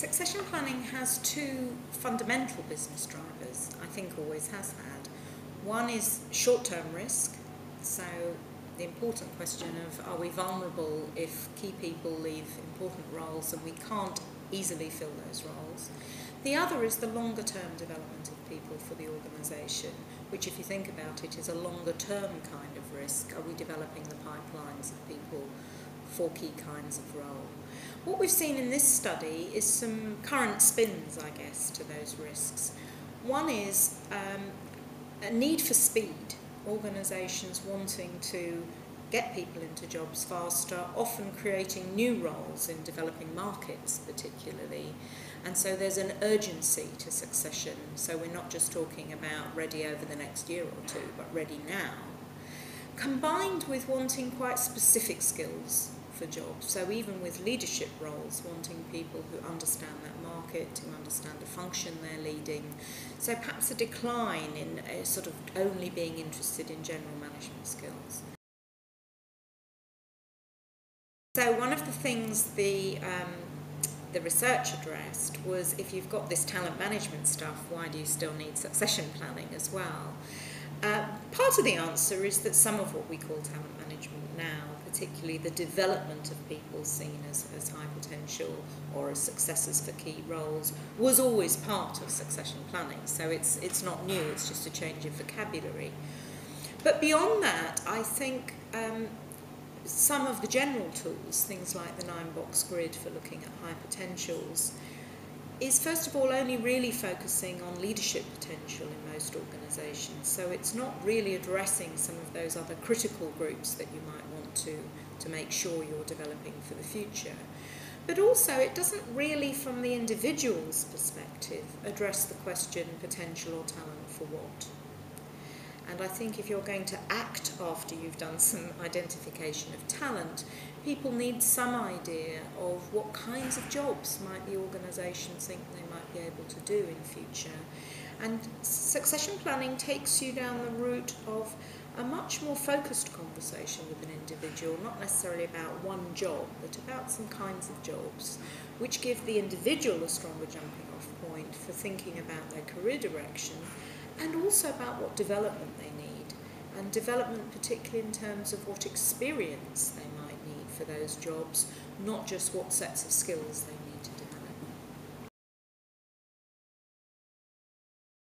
Succession planning has two fundamental business drivers, I think always has had. One is short-term risk, so the important question of are we vulnerable if key people leave important roles and we can't easily fill those roles. The other is the longer-term development of people for the organisation, which if you think about it is a longer-term kind of risk. Are we developing the pipelines of people for key kinds of role? What we've seen in this study is some current spins, I guess, to those risks. One is a need for speed, organisations wanting to get people into jobs faster, often creating new roles in developing markets particularly. And so there's an urgency to succession, so we're not just talking about ready over the next year or two, but ready now. Combined with wanting quite specific skills for jobs, so even with leadership roles, wanting people who understand that market, who understand the function they're leading. So perhaps a decline in a sort of only being interested in general management skills. So one of the things the research addressed was, if you've got this talent management stuff, why do you still need succession planning as well? Part of the answer is that some of what we call talent management now, particularly the development of people seen as high potential or as successors for key roles, was always part of succession planning. So it's not new, it's just a change of vocabulary. But beyond that, I think some of the general tools, things like the 9-box grid for looking at high potentials, is first of all only really focusing on leadership potential in most organisations. So it's not really addressing some of those other critical groups that you might want to make sure you're developing for the future. But also it doesn't really, from the individual's perspective, address the question potential or talent for what. And I think if you're going to act after you've done some identification of talent, people need some idea of what kinds of jobs might the organisation think they might be able to do in future. And succession planning takes you down the route of a much more focused conversation with an individual, not necessarily about one job, but about some kinds of jobs, which give the individual a stronger jumping off point for thinking about their career direction, and also about what development they need, and development particularly in terms of what experience they might need for those jobs, not just what sets of skills they